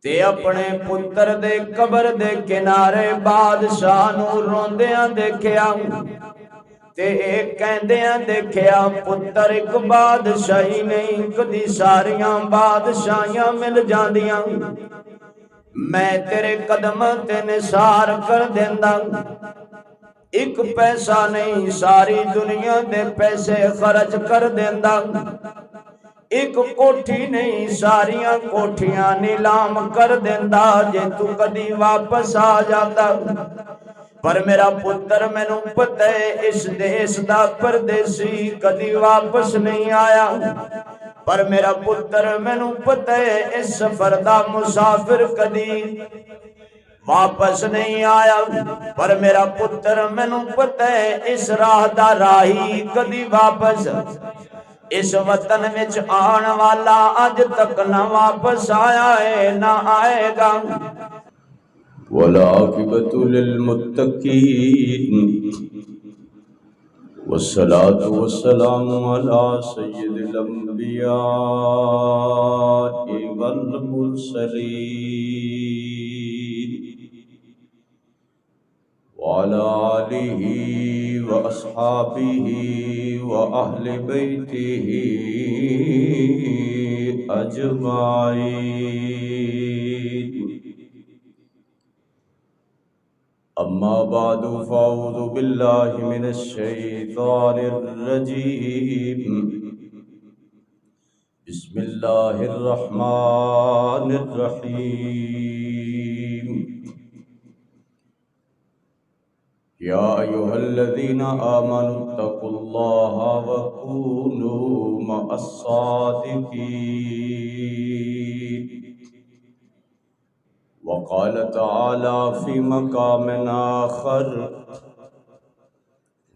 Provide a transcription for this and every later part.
تے اپنے پتر دے قبر دے کنارے بادشاہ نو روندیاں دیکھیا تے ایک کہندیاں دیکھیا پتر ایک بادشاہی نہیں کدی ساریاں بادشاہیاں مل جاندیاں میں تیرے قدم تے نثار کر دیندا ایک پیسہ نہیں ساری دنیا دے پیسے خرچ کر دیندا ایک کوٹھی نہیں ساریاں کوٹھیاں نیلام کر دیندا جے تو کدی واپس آ جاتا پر میرا پتر مینوں پتہ ہے اس دیس دا پردیسی کدی واپس نہیں آیا پر میرا پتر مینوں پتہ ہے اس سفر دا مسافر کدی واپس نہیں آیا پر میرا پتر مینوں پتہ ہے اس راہ دا راہی کدی واپس اس وطن وچ آن والا اج تک نہ واپس آیا ہے نہ آئے گا والعاقبۃ للمتقین والصلاة والسلام على سید الانبیاء والمرسلین وعلى آلہ واصحابہ واہل بیتہ اجمعین اما بعد فاعوذ باللہ من الشیطان الرجیم بسم اللہ الرحمن الرحیم یا ایہا الذین آمنوا اتقوا اللہ وکونوا مع الصادقین وقال تعالى في مقام آخر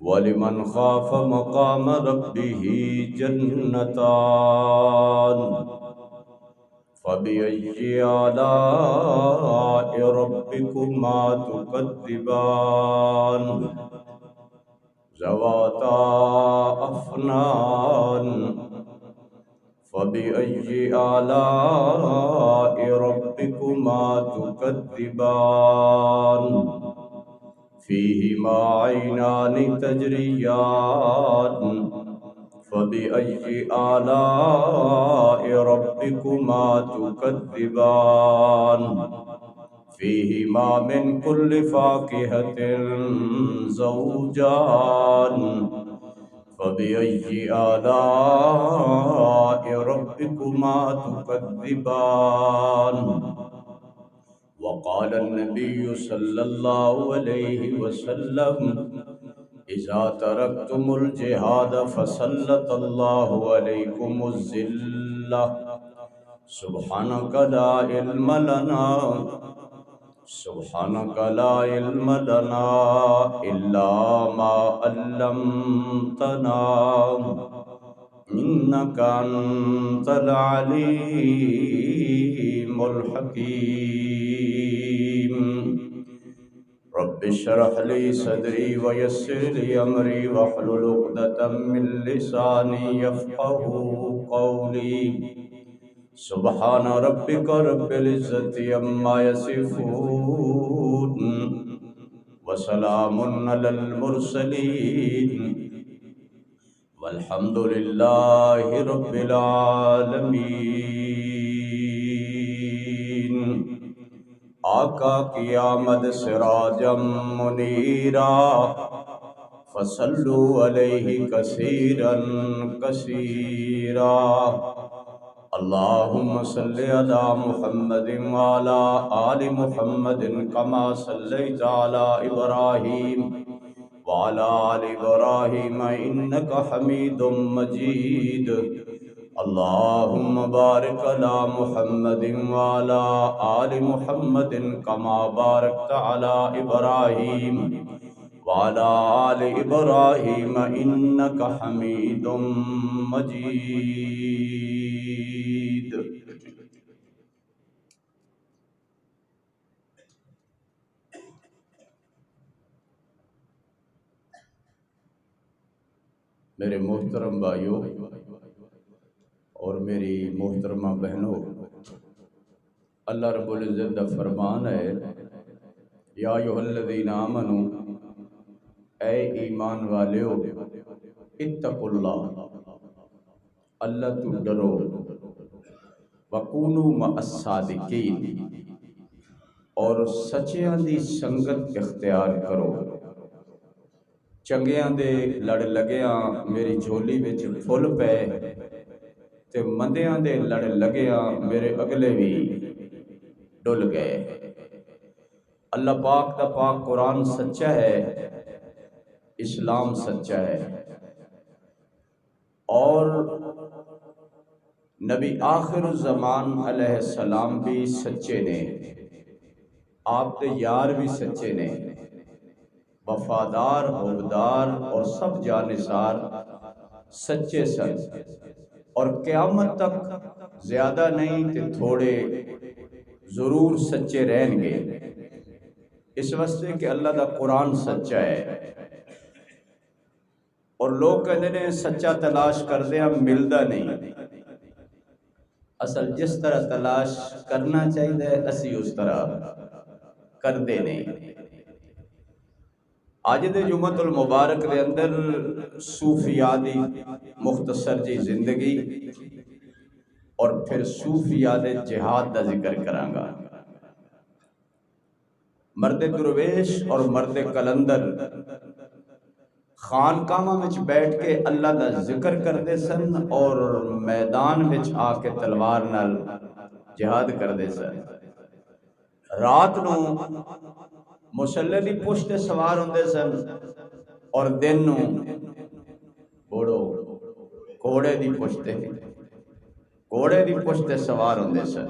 ولمن خاف مقام ربه جنتان فبأي آلاء ربكما تكذبان ذواتا أفنان فبأي آلاء ربكما تكذبان فيهما عينان تجريان فبأي آلاء ربكما تكذبان فيهما من كل فاكهة زوجان فبأي آلاء ربكما تكذبان وقال النبي صلى الله عليه وسلم إذا تركتم الجهاد فسلط الله عليكم الذلة سبحانك لا علم لنا سبحانك لا علم لنا إلا ما علمتنا إنك أنت العليم الحكيم رب اشرح لي صدري ويسر لي أمري واحلل عقدة من لساني يفقهوا قولي سبحان ربك رب العزة عما يصفون وسلام على المرسلين والحمد لله رب العالمين آقا کی آمد سراجا منیرا فصلوا علیہ کثیرا کثیرا اللهم صل على محمد وعلى آل محمد كما صليت على إبراهيم وعلى آل إبراهيم إنك حميد مجيد اللهم بارك على محمد وعلى آل محمد كما باركت على إبراهيم وعلى آل إبراهيم إنك حميد مجيد میرے محترم بھائیوں اور میری محترمہ بہنوں، اللہ رب العزت کا فرمان ہے، یا ایھا الذین آمنوا، اے ایمان والیو، اتقوا اللہ، اللہ تو ڈرو، وکونوا مع الصادقین، اور سچیاں دی سنگت اختیار کرو۔ چنگیاں دے لڑ لگیاں میری جھولی وچ پھل پے، تے مندیاں دے لڑ لگیاں میرے اگلے بھی ڈل گئے۔ اللہ پاک دا پاک قرآن سچا ہے، اسلام سچا ہے، اور نبی آخر الزمان علیہ السلام بھی سچے نے، آپ دے یار بھی سچے نے، وفادار، حوبدار اور سب جانثار سچے سن، اور قیامت تک زیادہ نہیں تے تھوڑے ضرور سچے رہیں گے، اس واسطے کہ اللہ دا قرآن سچا ہے۔ اور لوگ کہتے ہیں سچا تلاش کردے ہیں ملدا نہیں، اصل جس طرح تلاش کرنا چاہیے اسی اس طرح کردے نہیں۔ آج دے جمعۃ المبارک دے اندر صوفیاء دی مختصر جی زندگی اور پھر صوفیاء دے جہاد دا ذکر کراں گا۔ مرد درویش اور مرد کلندر خانقاہاں وچ بیٹھ کے اللہ دا ذکر کردے سن اور میدان وچ آ کے تلوار نال جہاد کردے سن۔ رات نو مسلح دی پشت تے سوار ہوندے سن اور دن نو گھوڑے دی پشت تے سوار ہوندے سن۔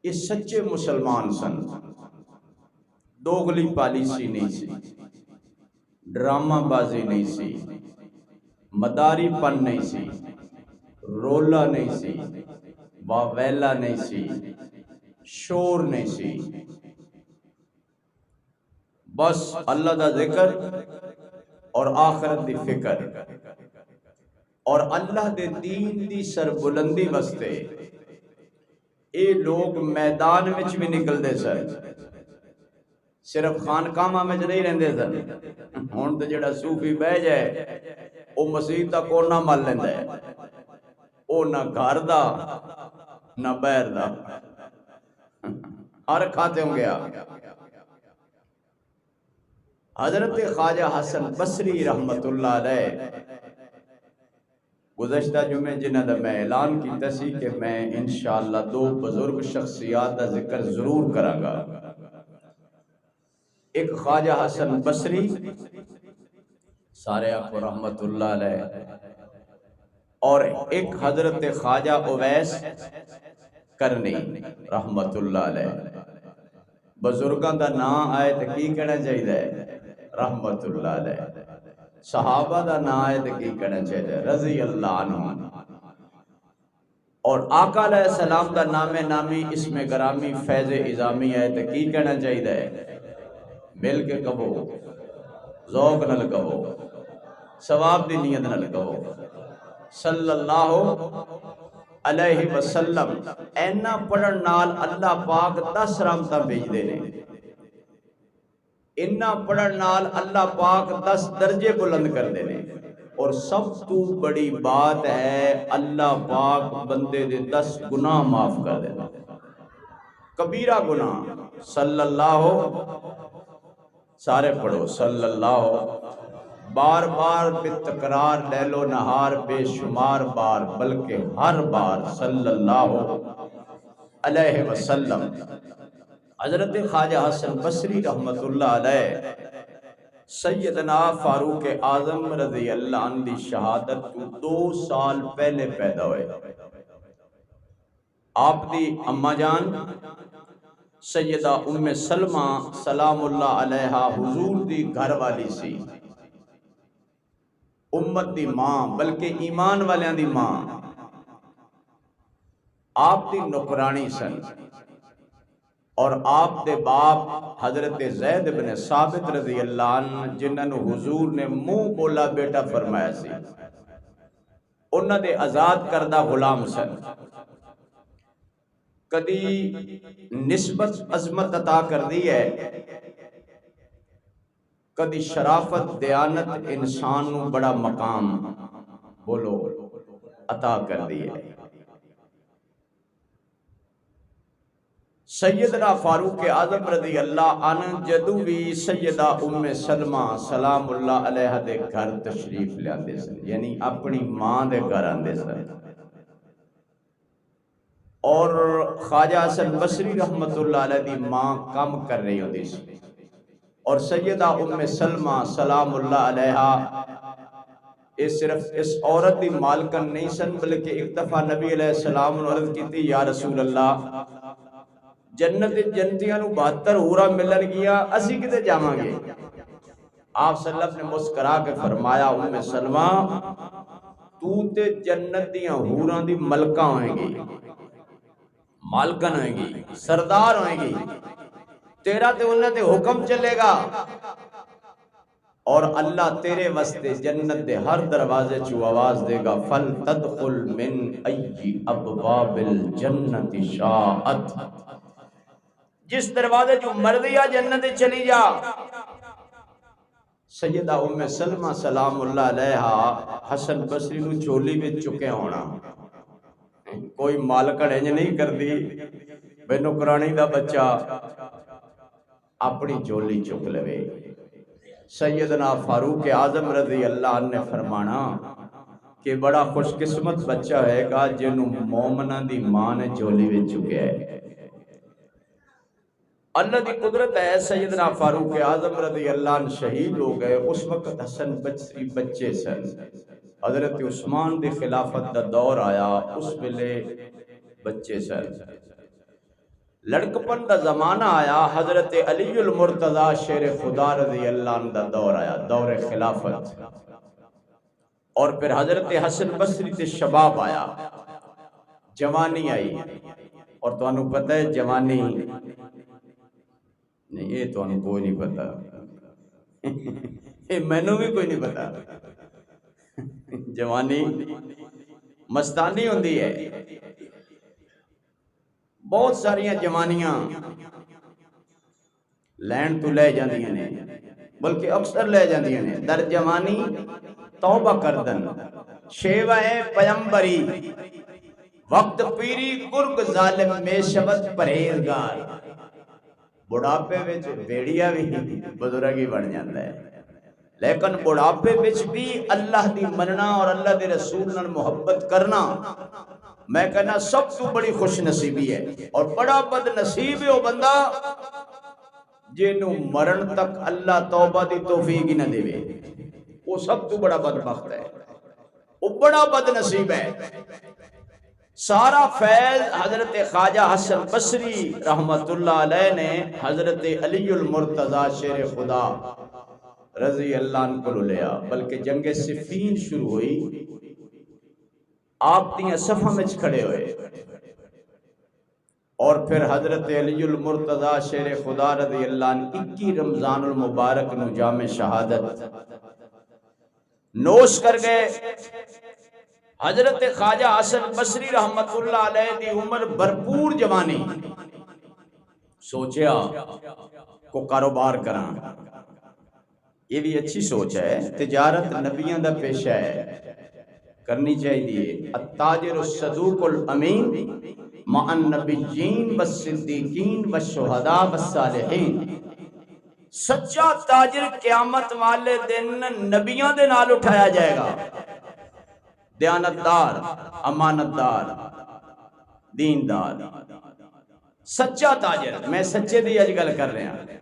یہ سچے مسلمان سن، دوغلی پالیسی نہیں سی، ڈرامہ بازی نہیں سی، مداری پن نہیں سی، رولا نہیں سی، واویلا نہیں سی، شور نہیں سی، بس اللہ دا ذکر اور آخرت دی فکر اور اللہ دے دین دی سربلندی واسطے اے لوگ میدان وچ بھی نکلدے سن، صرف خانقاہاں وچ نہیں رہندے سن۔ ہن تے جڑا صوفی بہ جائے او مسجد دا کونا مل لیندا ہے، او نہ گھر دا نہ باہر دا، ہر کھاتے ہوں گیا۔ حضرت خواجہ حسن بصری رحمت اللہ علیہ گزشتہ جمعے جنہ دا میں اعلان کیتا سی کہ میں انشاءاللہ 2 بزرگ شخصیات دا ذکر ضرور کراں گا۔ ایک خواجہ حسن بصری سارے آپ رحمت اللہ علیہ، اور ایک حضرت خواجہ اویس کرنی رحمت اللہ علیہ۔ بزرگاں دا نام آئے تو کی کہنا چاہیے؟ رحمت اللہ علیہ۔ صحابہ دا نام آئے تو کی کہنا چاہیے؟ رضی اللہ عنہ۔ اور آقا علیہ السلام دا نام نامی اسم گرامی فیض اعظامی آئے تو کی کہنا چاہیے؟ مل کے کہو، ذوق نال کہو، ثواب دی نیت نال کہو، صلی اللہ علیہ وسلم۔ اینا پڑھن نال اللہ پاک 10 رحمتاں بھیج دے نے، اینا پڑھن نال اللہ پاک 10 درجے بلند کر دے نے، اور سب تو بڑی بات ہے اللہ پاک بندے دے 10 گناہ معاف کر دے، کبیرہ گناہ۔ صلی اللہ، سارے پڑھو صلی اللہ، بار بار بے تکرار، لیل و نہار، بے شمار بار، بلکہ ہر بار صلی اللہ علیہ وسلم۔ حضرت خواجہ حسن بصری رحمت اللہ علیہ سیدنا فاروق اعظم رضی اللہ عنہ دی شہادت کو 2 سال پہلے پیدا ہوئے۔ آپ دی اماں جان سیدہ ام سلمہ سلام اللہ علیہا حضور دی گھر والی سی، امت دی ماں، بلکہ ایمان والیاں دی ماں۔ آپ دی نکرانی سن، اور آپ دے باپ حضرت زید بن ثابت رضی اللہ عنہ جنہاں نو حضور نے منہ بولا بیٹا فرمایا سی، انہاں دے آزاد کردہ غلام سن۔ کدی نسبت عظمت عطا کر دی ہے، کدی شرافت دیانت انسان نو بڑا مقام بولو عطا کر دی ہے۔ سیدنا فاروق اعظم رضی اللہ عنہ جدو بھی سیدہ ام سلمہ سلام اللہ علیہ دے گھر تشریف لے آندے سن، یعنی اپنی ماں دے گھر آندے سن، اور خواجہ حسن بصری رحمت اللہ علیہ دی ماں کام کر رہی ہوتی سی، اور سیدہ ام سلمہ سلام اللہ علیہ صرف اس عورت دی مالکن نہیں سن، بلکہ ایک دفعہ نبی علیہ السلام نے عرض کی تھی، یا رسول اللہ جنت جنتیاں نو 72 حورا ملن گیا، اسی کتے جاواں گے؟ آپ صلی اللہ علیہ وسلم نے مسکرا کے فرمایا، ام سلمہ تو تے جنت دیاں حوراں دی ملکہ ہوئیں گی، مالکن ہوئیں گی، سردار ہوئیں گی، تیرا تے انہیں تے حکم چلے گا، اور اللہ تیرے واسطے جنت دے ہر دروازے چو آواز دے گا، فَلْتَدْخُلْ مِنْ أَيِّ أَبْوَابِ الْجَنَّةِ شَاءَتْ، جس دروازے جو مرضی آ جنت چلی جا۔ سیدہ ام سلمہ سلام اللہ علیہ حسن بصری نو چولی میں چکے ہونا، کوئی مالکڑ انج نہیں کر دی بے نکرانی دا بچہ اپنی چولی چک لوے۔ سیدنا فاروق اعظم رضی اللہ عنہ نے فرمانا کہ بڑا خوش قسمت بچہ ہے گا جنہوں مومنہ دی ماں نے چولی میں چکے ہے۔ اللہ دی قدرت ہے، سیدنا فاروق اعظم رضی اللہ عنہ شہید ہو گئے، اس وقت حسن بصری بچے سن، حضرت عثمان دی خلافت دا دور آیا، اس ویلے بچے سن، لڑکپن دا زمانہ آیا، حضرت علی المرتضی شیر خدا رضی اللہ عنہ دا دور آیا، دور خلافت، اور پھر حضرت حسن بصری تے شباب آیا، جوانی آئی، اور تو انہوں پتہ ہے جوانی نہیں، یہ تو انہوں کوئی نہیں پتا، یہ میں نو بھی کوئی نہیں پتا، جوانی مستانی ہوندی ہے، بہت ساریاں جوانیاں لین تو لے جاندیاں نے، بلکہ اکثر لے جاندیاں نے، در جوانی توبہ کردن، شیوہ پیمبری، وقت پیری گرگ ظالم میں شبت پرہیزگار، بڑھاپے وچ بیڑیا بھی بزرگی بڑھ جاتا ہے، لیکن بڑھاپے وچ بھی اللہ دی مننا اور اللہ دی رسول نال محبت کرنا، میں کہنا سب تو بڑی خوش نصیبی ہے، اور بڑا بد نصیب ہے وہ بندہ جنہوں مرن تک اللہ توبہ دی توفیق ہی نہ دے، وہ سب تو بڑا بدبخت ہے، وہ بڑا بد نصیب ہے۔ سارا فیض حضرت خواجہ حسن بصری رحمت اللہ علیہ نے حضرت علی المرتضی شیر خدا رضی اللہ عنہ کو لیا، بلکہ جنگ صفین شروع ہوئی، آپ دیاں صفحہ میں کھڑے ہوئے، اور پھر حضرت علی المرتضی شیر خدا رضی اللہ عنہ 21 رمضان المبارک نو جام شہادت نوش کر گئے۔ حضرت خواجہ حسن بصری رحمت اللہ علیہ دی عمر بھرپور جوانی، سوچیا کو کاروبار کراں، یہ بھی اچھی سوچ ہے، تجارت نبیوں دا پیشہ ہے، کرنی چاہیے، التاجر الصدوق الامین مع النبیین والصدیقین والشہداء والصالحین، سچا تاجر قیامت والے دن نبیوں دے نال اٹھایا جائے گا، دیانتدار، امانتدار، دیندار، سچا تاجر، میں سچے دی اج گل کر رہا ہوں،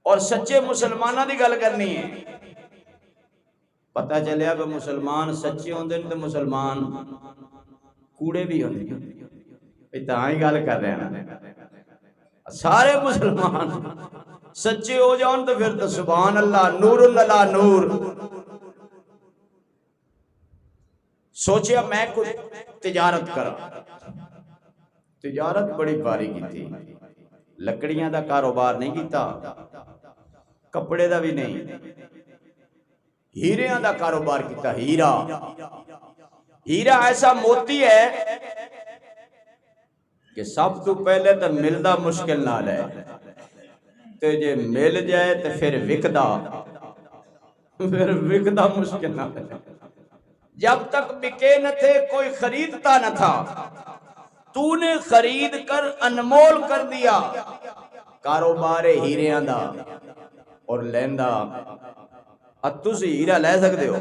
اور سچے مسلمانہ دی گل کرنی ہے۔ پتہ چلیا کہ مسلمان سچے ہوندے تے مسلمان کوڑے بھی ہوندے، اتنا ہی گل کر رہے ہیں، سارے مسلمان سچے ہو جاؤں تو پھر تو سبحان اللہ، نور اللہ نور۔ سوچیا میں کچھ تجارت کرا، تجارت بڑی باری کی تھی، لکڑیاں دا کاروبار نہیں کیتا، کپڑے دا بھی نہیں، ہیریاں دا کاروبار کیتا، ہیرا، ہیرا ایسا موتی ہے کہ سب تو پہلے تو ملدا مشکل نال ہے تے جے مل جائے تو پھر وکدا مشکل نال ہے۔ جب تک بکے نہ تھے کوئی خریدتا نہ تھا، تو نے خرید کر انمول کر دیا کاروبار ہیریاں دا اور لیندا۔ اب تسی ہیرا لے سکتے ہو؟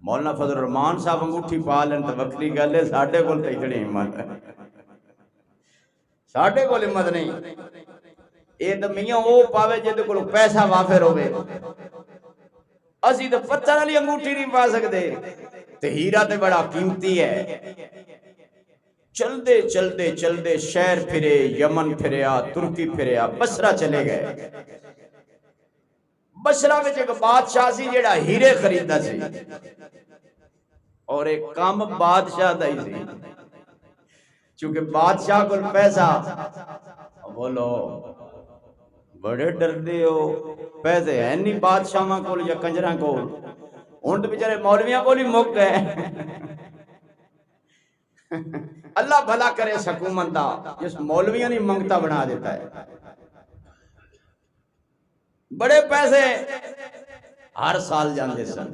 مولانا فضل الرحمان صاحب انگوٹھی پا لین تو وکری گل ہے، ساڈے کول تے اتنی ہمت ہے، ساڈے کول ہمت نہیں۔ اے تے میاں او پاوے جے کول پیسہ وافر ہوے، اسی تے پتھر والی انگوٹھی نہیں پا سکتے، تے ہیرا تے بڑا قیمتی ہے۔ چلدے چلدے چلدے شہر پھرے، یمن پھریا، ترکی پھریا، بصرہ چلے گئے۔ بصرہ وچ ایک بادشاہ سی جیڑا ہیرے خریدا سی، اور ایک کام بادشاہ دا ہی سی، چونکہ بادشاہ کول پیسہ، بولو بڑے ڈردے ہو، پیسے ہیں نہیں بادشاہاں کول یا کنجراں کول، ہن تے بیچارے مولویاں کول ہی مک گئے۔ اللہ بھلا کرے حکومت دا، جس مولویاں نے منگتا بنا دیتا ہے۔ بڑے پیسے ہر سال جاندے سن،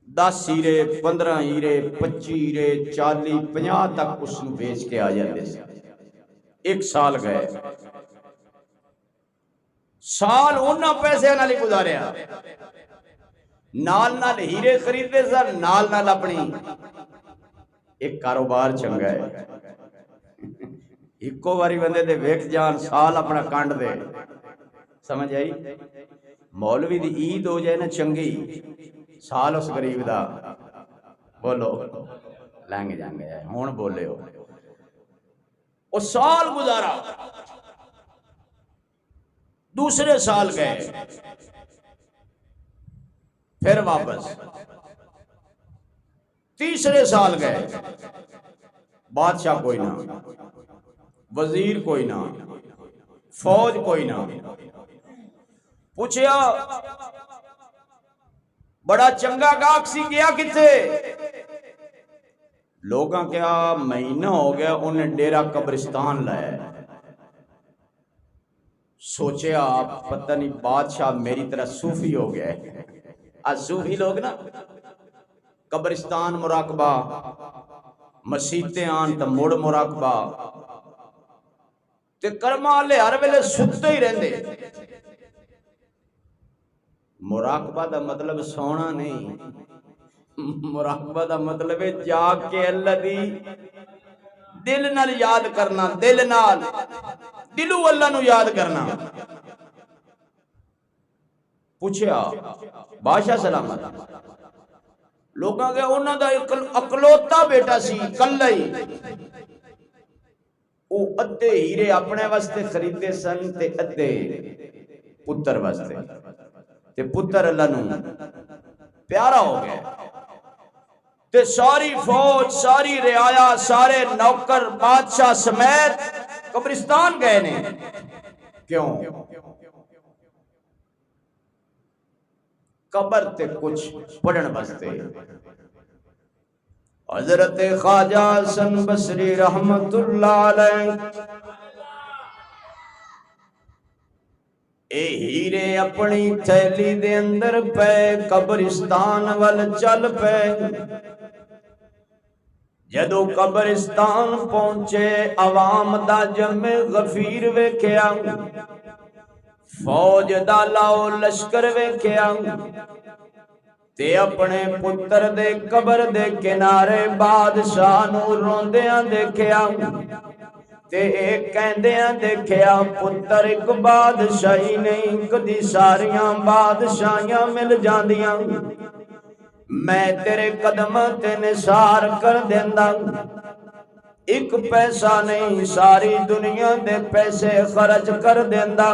10 ہیرے، 15 ہیرے، 25 ہیرے، 40، 50 تک اس نو بیچ کے آ جاندے سن۔ ایک سال گئے، سال انہاں پیسے نال ہی گزاریا، نال نال ہیرے خریدے سن، نال نال اپنی ایک کاروبار چنگا ہے۔ ایکو واری بندے دے ویکھ جان، سال اپنا کانڈ دے، سمجھ آئی؟ مولوی دی عید ہو جائے نا چنگی، سال اس غریب دا بولو لنگ جانگ جائے، ہون بولے ہو۔ وہ سال گزارا، دوسرے سال گئے، پھر واپس، تیسرے سال گئے، بادشاہ کوئی نہ، وزیر کوئی نہ، فوج کوئی نہ۔ پوچھیا بڑا چنگا گاہک سی، گیا کتے؟ لوگاں کیا مہینہ ہو گیا انہیں ڈیرہ قبرستان لایا۔ سوچیا پتہ نہیں بادشاہ میری طرح صوفی ہو گیا ہے۔ آج صوفی لوگ نا قبرستان مراقبہ، مسیطیں آن تا مڑ مراقبہ، تے کرما لے ہر ویلے ستے ہی رہندے۔ مراقبہ دا مطلب سونا نہیں، مراقبہ دا مطلب ہے جاگ کے اللہ دی دل نال یاد کرنا، دل نال دلو اللہ نو یاد کرنا۔ پوچھیا بادشاہ سلامت، لوگاں کے انہاں دا اکلوتا بیٹا سی، کلا ہی، او ادھے ہیرے اپنے واسطے خریدے سن تے ادھے پتر واسطے، تے پتر اللہ نو پیارا ہو گئے، تے ساری فوج، ساری رعایا، سارے نوکر بادشاہ سمیت قبرستان گئے نے۔ کیوں؟ قبر تے کچھ پڑھن واسطے۔ حضرت خواجہ حسن بصری رحمت اللہ علیہ اے ہیرے اپنی تھیلی دے اندر پے، قبرستان وال چل پے۔ جدو قبرستان پہنچے عوام دا جمع غفیر ویکھیا، فوج دا لاؤ لشکر ویکھیا، تے اپنے پتر دے قبر دے کنارے بادشاہ نو روندیاں دیکھیا، تے ایک کہندیاں دیکھیا پتر ایک بادشاہی نہیں، کدی ساریاں بادشاہیاں مل جاندیاں، میں تیرے قدم تے نثار کر دیندا، ایک پیسہ نہیں ساری دنیا دے پیسے خرچ کر دیندا،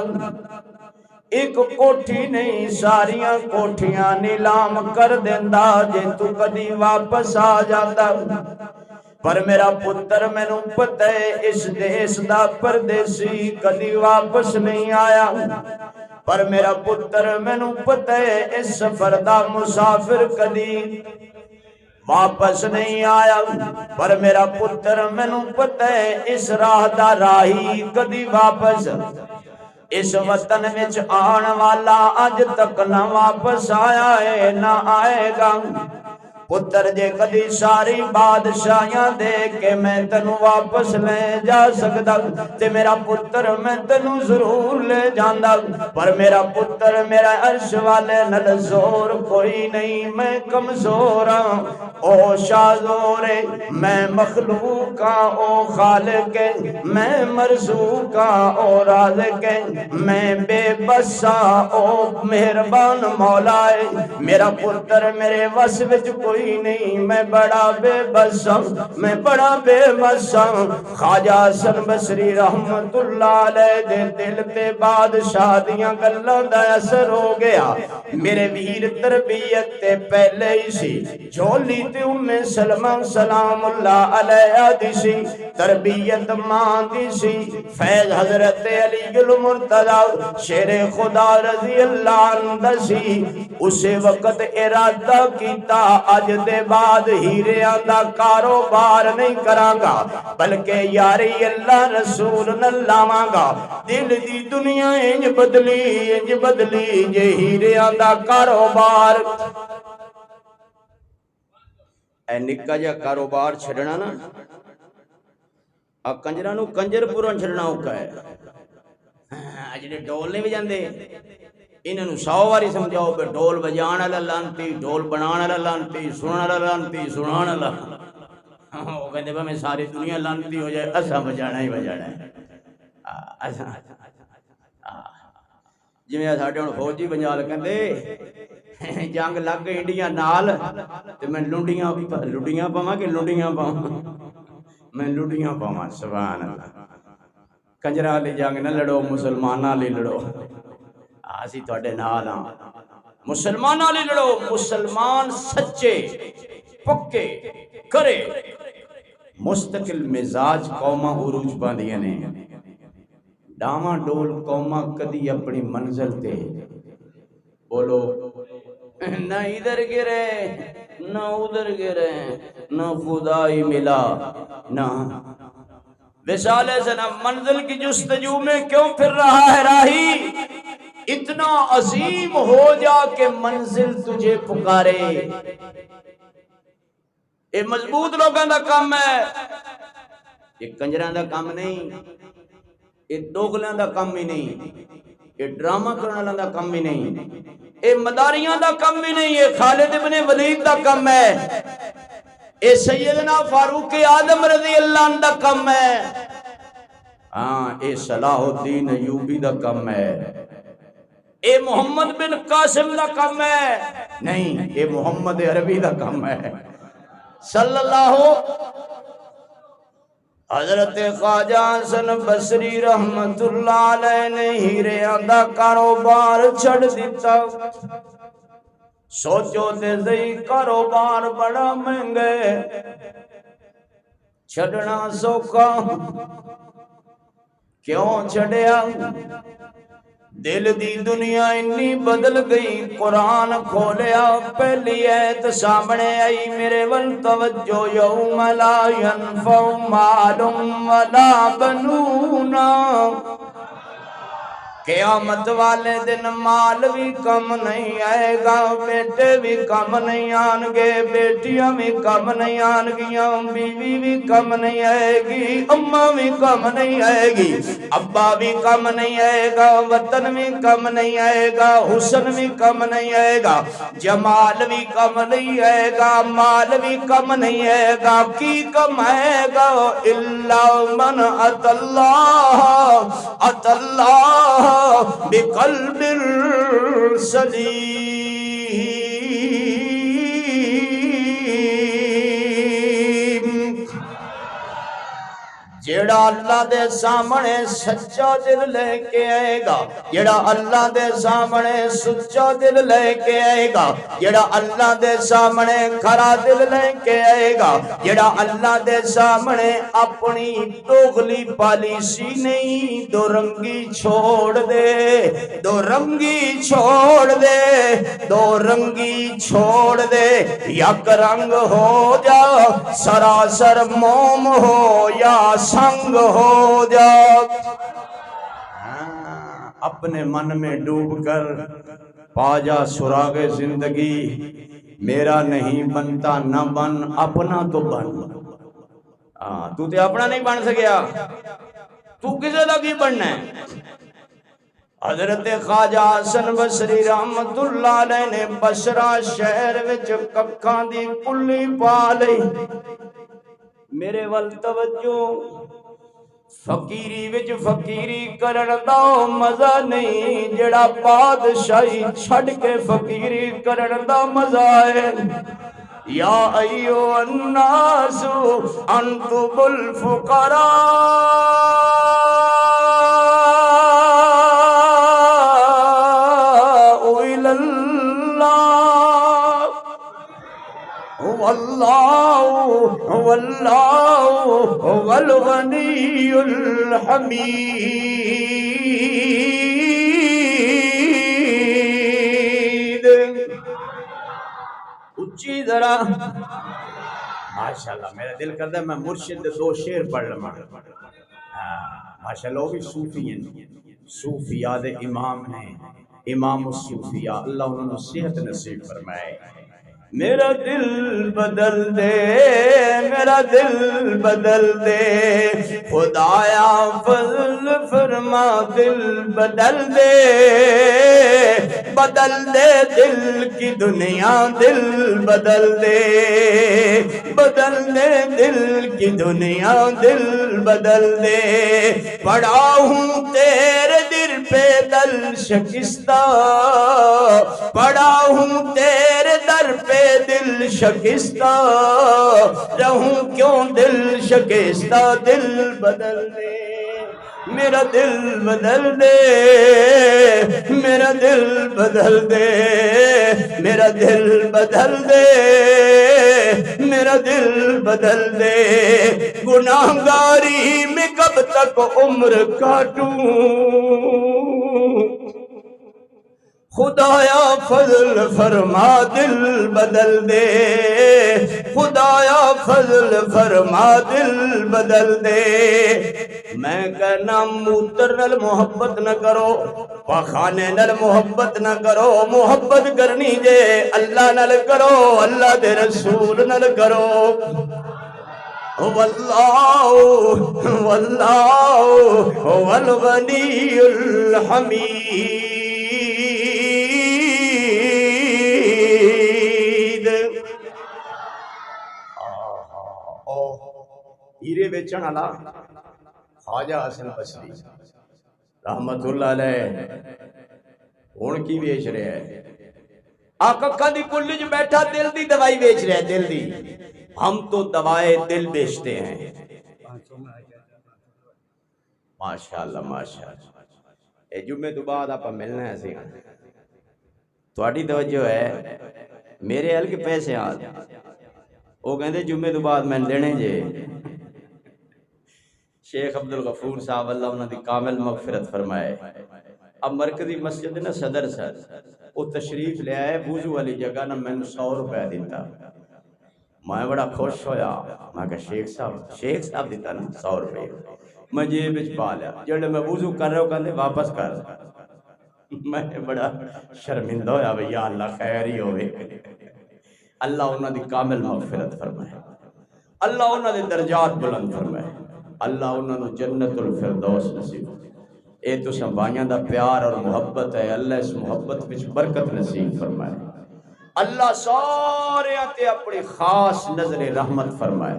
ایک کوٹھی نہیں ساریاں کوٹھیاں نیلام کر دیندا جے تو کدی واپس آ جاتا۔ پر میرا پتر مینوں پتہ ہے اس دیس دا پردیسی کدی واپس نہیں آیا، پر میرا پتر مینوں پتہ ہے اس سفر دا مسافر کدی واپس نہیں آیا، پر میرا پتر مینوں پتہ ہے اس راہ دا راہی کدی واپس اس وطن وچ آن والا اج تک نہ واپس آیا ہے نہ آئے گا۔ پتر جے کدی ساری بادشاہیاں دے کے میں تینوں واپس لے جا سکدا تے میرا پتر میں تینوں ضرور لے جاندا، پر میرا پتر میرا عرش والے نال زور کوئی نہیں، میں کمزور ہاں، او شاذور ہے، میں مخلوق ہاں، او خالق ہے، میں مرزوق ہاں، او رازق ہے، میں بے بس ہاں، او مہربان مولا ہے، میرا پتر میرے وس وچ کوئی نہیں، میں بڑا بے بس ہوں، میں بڑا بے بس ہوں۔ خواجہ حسن بصری رحمت اللہ علیہ دے دل تے بادشاہ دیاں گلاں دا اثر ہو گیا، میرے ویر تربیت تے پہلے ہی سی، جھولی تے ام سلمہ سلام اللہ علیہ دی سی، تربیت ماں دی سی، فیض حضرت علی المرتضی شیر خدا رضی اللہ عنہ سی، اسے وقت ارادہ کیتا اج دے بعد ہیریاں دا کاروبار نہیں کراں گا، بلکہ یاری اللہ رسول نہ لاواں گا۔ دل دی دنیا انج بدلی جے ہیریاں دا کاروبار۔ اے نکا جا کاروبار چھڑنا نا، کنجراں نوں کنجر پورا چھڑنا اوکھا ہے۔ جڑے ڈول نہیں وجاندے انہاں نوں 100 واری سمجھاؤ کہ ڈول وجان والا لانتی، ڈول بنان والا لانتی، سنن والا لانتی، سنان والا وہ کہندے میں ساری دنیا لانتی ہو جائے اساں بجانا ہی بجانا ہے۔ جویں ساڈے ہن فوجی بنجال کہندے جنگ لگ گئی انڈیا نال تے میں لڈیاں پاواں کہ لڈیاں پاواں، میں لڈیاں پاواں۔ سبحان اللہ۔ کنجراں والی جنگ نہ لڑو، مسلماناں والی لڑو۔ اسی تواڈے نال ہاں، مسلماناں والی لڑو۔ مسلمان سچے پکے کرے مستقل مزاج قوماں عروج پاندیاں نے، ڈاواں ڈول قوماں کدی اپنی منزل تے بولو نہ ادھر گرے نہ ادھر گرے، نہ خدا ہی ملا نہ وصال سلام۔ منزل کی جستجو میں کیوں پھر رہا ہے راہی، اتنا عظیم ہو جا کہ منزل تجھے پکارے۔ یہ مضبوط لوگاں دا کام ہے، یہ کنجراں دا کام نہیں، یہ دوغلیاں دا کام ہی نہیں، یہ ڈرامہ کرنے والا دا کام ہی نہیں، یہ مداریاں دا کام ہی نہیں، یہ خالد ابن ولید دا کام ہے، یہ سیدنا فاروق اعظم رضی اللہ عنہ دا کام ہے، ہاں یہ صلاح الدین ایوبی دا کام ہے، اے محمد بن قاسم دا کام ہے نہیں، اے محمد عربی دا کام ہے صلی اللہ۔ حضرت خواجہ حسن بصری رحمت اللہ علیہ نے ہیریاں دا کاروبار چھڑ دیتا۔ سوچو تے صحیح کاروبار بڑا مہنگے، چھڑنا سوکھا کیوں چھڑیا؟ دل دی دنیا انی بدل گئی۔ قرآن کھولیا پہلی ایت سامنے آئی، میرے ول توجہ، یوم لا ینفع مال ولا بنون، قیامت والے دن مال بھی کم نہیں آئے گا، بیٹے بھی کم نہیں آن گے، بیٹیاں بھی کم نہیں آن گیاں، بیوی بھی کم نہیں آئے گی، اماں بھی کم نہیں آئے گی، ابا بھی کم نہیں آئے گا، وطن بھی کم نہیں آئے گا، حسن بھی کم نہیں آئے گا، جمال بھی کم نہیں آئے گا، مال بھی کم نہیں آئے گا، کی کم آئے گا؟ الا من ات اللہ بقلب سلیم۔ جیڑا اللہ دے سامنے سچا دل لے کے آئے گا، جیڑا اللہ دے سامنے سچا دل لے کے آئے گا، جیڑا اللہ دے سامنے کھرا دل لے کے آئے گا، جیڑا اللہ دے سامنے اپنی دوغلی پالیسی نہیں دو رنگی چھوڑ دے، دو رنگی چھوڑ دے، دو رنگی چھوڑ دے، یک رنگ ہو جا سراسر موم ہو یا سنگ ہو جا۔ اپنے من میں ڈوب کر پا جا سراغ زندگی، میرا نہیں بنتا نہ بن اپنا تو بن۔ تو تے اپنا نہیں بن سکیا، تو کسے دا کی بننا ہے؟ حضرت خواجہ حسن بصری رحمت اللہ علیہ نے بصرہ شہر وچ ککھاں دی کلی پا لئی۔ میرے ول توجہ، فقیری وچ فقیری کرن دا مزہ نہیں جڑا بادشاہی چھڑ کے فقیری کرن دا مزہ ہے۔ یا ایھا الناس انتم الفقراء الی اللہ واللہ هو الغنی الحمید۔ اچھی ذرا ماشاءاللہ، میرا دل کرتا ہے میں مرشد دو شعر پڑھ لوں۔ ماشاءاللہ وہ بھی صوفی ہیں، صوفیاء دے امام نے، امام الصوفیاء، اللہ انہوں نے صحت نصیب فرمائے۔ میرا دل بدل دے، میرا دل بدل دے خدایا فضل فرما، دل بدل دے، بدل دے دل کی دنیا، دل بدل دے، بدل دے دل کی دنیا، دل بدل دے۔ پڑا ہوں تیرے دل پہ دل شکستہ، پڑا ہوں تیرے در پہ دل شکستہ، رہوں کیوں دل شکستہ، دل بدل دے، میرا دل بدل دے، میرا دل بدل دے، میرا دل بدل دے، میرا دل بدل دے۔ گناہگاری میں کب تک عمر کاٹوں، خدایا فضل فرما، دل بدل دے، خدایا فضل فرما، دل بدل دے۔ میں کہنا موتر نال محبت نہ کرو، پاخانے نال محبت نہ کرو، محبت کرنی جے اللہ نال کرو، اللہ دے رسول نال کرو۔ واللہ هو الغنی الحمید۔ ہیرے بیچن والا خواجہ حسن بصری رحمت اللہ علیہ ہن کی بیچ رہے ہیں؟ ککھاں دی کلی وچ بیٹھا دل دی دوائی بیچ رہے ہیں، دل دی۔ ہم تو دوائے دل بیچتے ہیں۔ ماشاءاللہ ماشاءاللہ، اے جمعے تو بعد آپ ملنا ہے سی، تھوڑی توجہ ہے میرے حل کے پیسے آ وہ کہندے جمعے تو بعد میں دینے جے۔ شیخ عبدالغفور صاحب اللہ انہوں نے کامل مغفرت فرمائے، اب مرکزی مسجد نا صدر سر وہ تشریف لے آئے، وضو والی جگہ نا میں نے 100 روپے دیتا، میں بڑا خوش ہویا، میں کہا شیخ صاحب دیتا نا 100 روپے، میں جیب وچ پا لیا، جڑے میں وضو کر رہا ہوں کہندے واپس کر، میں بڑا شرمندہ ہویا، یا اللہ خیر ہی ہوئے۔ اللہ انہوں نے کامل مغفرت فرمائے، اللہ انہوں نے درجات بلند فرمائے، اللہ انہوں نے جنت الفردوس نصیب۔ اے تو سنبھائیاں دا پیار اور محبت ہے، اللہ اس محبت وچ برکت نصیب فرمائے، اللہ سارے تے اپنی خاص نظر رحمت فرمائے،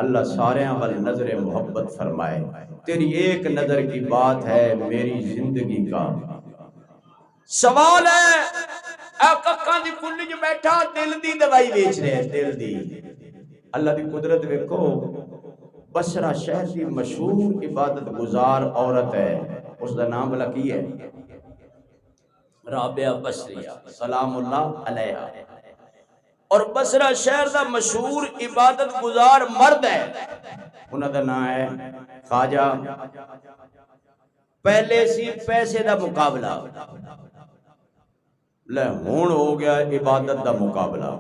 اللہ سارے وال نظر محبت فرمائے۔ تیری ایک نظر کی بات ہے میری زندگی کا سوال ہے۔ اے ککھاں دی کلی جو بیٹھا دل دی دوائی بیچ رہے ہیں، دل دی۔ اللہ دی قدرت ویکھو، بصرہ شہر کی مشہور عبادت گزار عورت ہے، اس دا نام بلا کی ہے؟ رابعہ بصریہ سلام اللہ علیہا۔ اور بصرہ شہر دا مشہور عبادت گزار مرد ہے، انہاں دا نام ہے خواجہ۔ پہلے سی پیسے دا مقابلہ، لے ہون ہو گیا عبادت دا مقابلہ۔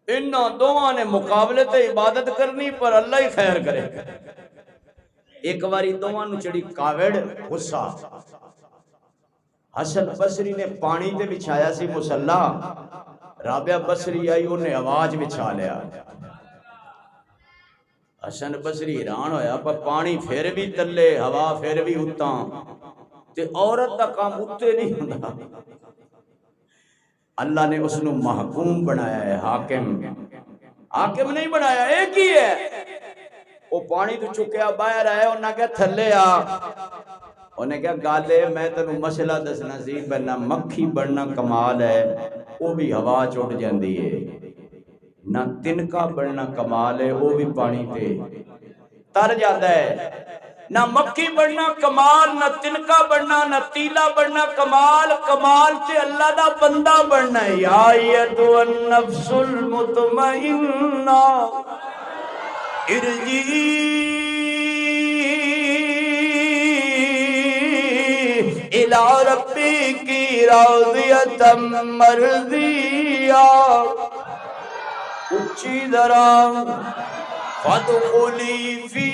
انہاں دوواں نے مقابلے تے عبادت کرنی، پر اللہ ہی خیر کرے۔ ایک باری دوواں نو چڑی کاوڑ، غصہ۔ حسن بصری نے پانی تے بچھایا سی مصلا، رابعہ بصری آئی انہیں آواز بچھا لیا۔ حسن بصری حیران ہویا، پر پانی پھر بھی تلے، ہوا پھر بھی اتاں، تے عورت دا کام اتے نہیں ہوندا۔ اللہ نے اس نو محکوم بنایا ہے، حاکم نہیں بنایا، ایک ہی ہے۔ وہ پانی تو چکیا باہر آئے، انہاں کہا تھلے آ، انہیں کہا گالے میں تنوں مسئلہ دسنا سی، بنا مکھی بڑھنا کمال ہے، وہ بھی ہوا چوٹ جاندی ہے، نہ تنکا بڑھنا کمال ہے، وہ بھی پانی تے تر جاتا ہے۔ نہ مکھی بڑھنا کمال، نہ تنکا بڑھنا، نہ تیلا بڑھنا کمال، کمال تے اللہ دا بندہ بڑھنا ہے۔ یا ایتھو النفس المطمئنہ ارجعی الی ربک راضیۃ مرضیہ، اچھی ذرا فادخلی فی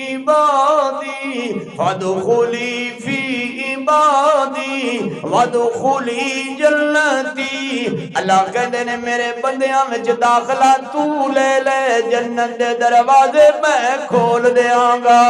عبادی، فادخلی فی عبادی وادخلی جنتی۔ اللہ کہتے نے میرے بندیاں وچ داخلہ تو لے لے، جنت دے دروازے میں کھول دیاں گا۔